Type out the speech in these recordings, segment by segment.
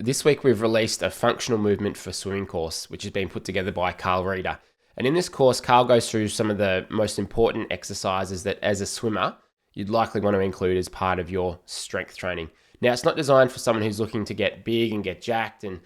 This week we've released a functional movement for swimming course, which has been put together by Carl Reeder. And in this course, Carl goes through some of the most important exercises that as a swimmer, you'd likely want to include as part of your strength training. Now, it's not designed for someone who's looking to get big and get jacked and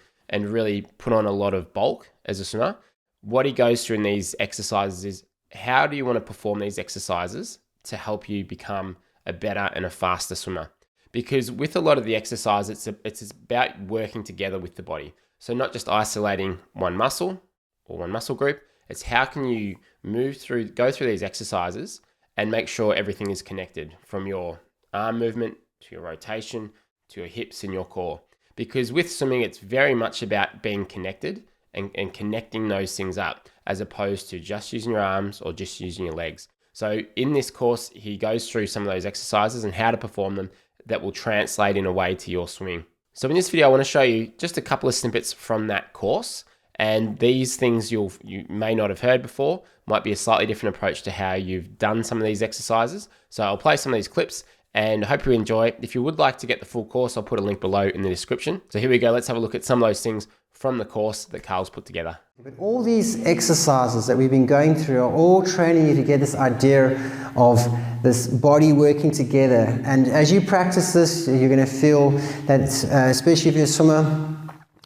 really put on a lot of bulk as a swimmer. What he goes through in these exercises is how do you want to perform these exercises to help you become a better and a faster swimmer? Because with a lot of the exercise, it's about working together with the body. So not just isolating one muscle or one muscle group, it's how can you go through these exercises and make sure everything is connected from your arm movement to your rotation to your hips and your core. Because with swimming, it's very much about being connected and connecting those things up as opposed to just using your arms or just using your legs. So in this course, he goes through some of those exercises and how to perform them that will translate in a way to your swimming. So in this video, I want to show you just a couple of snippets from that course. And these things you may not have heard before, might be a slightly different approach to how you've done some of these exercises. So I'll play some of these clips and hope you enjoy. If you would like to get the full course, I'll put a link below in the description. So here we go, let's have a look at some of those things from the course that Carl's put together. But all these exercises that we've been going through are all training you to get this idea of this body working together. And as you practice this, you're going to feel that, especially if you're a swimmer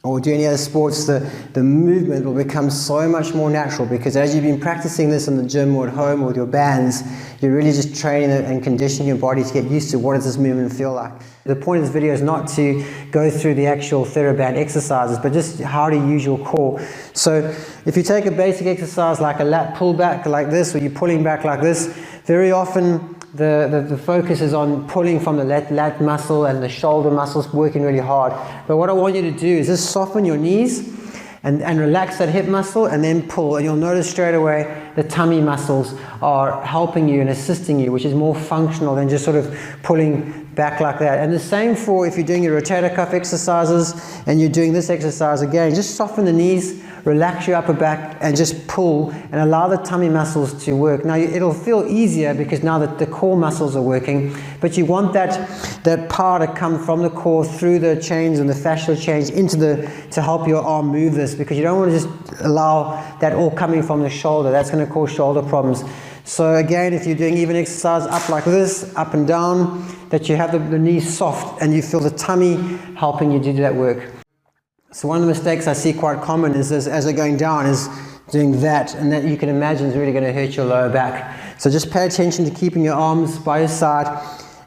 or do any other sports, the movement will become so much more natural, because as you've been practicing this in the gym or at home or with your bands, you're really just training and conditioning your body to get used to what does this movement feel like. The point of this video is not to go through the actual TheraBand exercises, but just how to use your core. So if you take a basic exercise like a lat pull back like this, or you're pulling back like this, very often the focus is on pulling from the lat muscle and the shoulder muscles working really hard. But what I want you to do is just soften your knees and relax that hip muscle and then pull. And you'll notice straight away the tummy muscles are helping you and assisting you, which is more functional than just sort of pulling back like that. And the same for if you're doing your rotator cuff exercises and you're doing this exercise again, just soften the knees, relax your upper back and just pull and allow the tummy muscles to work. Now it'll feel easier because now that the core muscles are working, but you want that power to come from the core through the chains and the fascial chains to help your arm move this, because you don't want to just allow that all coming from the shoulder. That's going to cause shoulder problems. So again, if you're doing even exercise up like this, up and down, that you have the knees soft and you feel the tummy helping you do that work. So one of the mistakes I see quite common is as they're going down is doing that, and that you can imagine is really going to hurt your lower back. So just pay attention to keeping your arms by your side.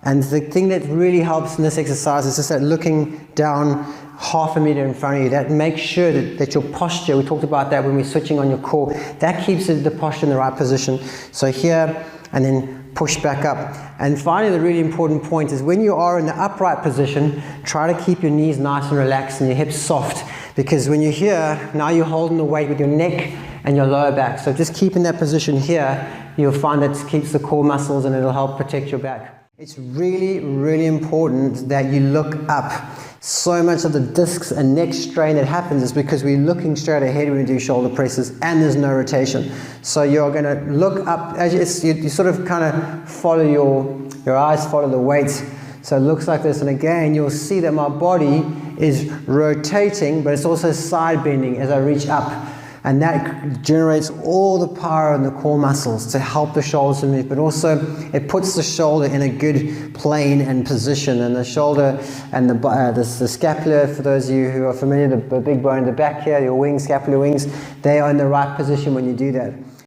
And the thing that really helps in this exercise is just that looking down half a meter in front of you. That makes sure that your posture, we talked about that when we're switching on your core, that keeps the posture in the right position. So here, and then push back up. And finally, the really important point is when you are in the upright position, try to keep your knees nice and relaxed and your hips soft, because when you're here, now you're holding the weight with your neck and your lower back. So just keeping that position here, you'll find that keeps the core muscles and it'll help protect your back. It's really, really important that you look up. So much of the discs and neck strain that happens is because we're looking straight ahead when we do shoulder presses and there's no rotation. So you're going to look up, as you sort of kind of follow your eyes follow the weight. So it looks like this, and again you'll see that my body is rotating, but it's also side bending as I reach up. And that generates all the power in the core muscles to help the shoulders to move, but also it puts the shoulder in a good plane and position, and the shoulder and the scapula, for those of you who are familiar, the big bone in the back here, your wings, scapular wings, they are in the right position when you do that.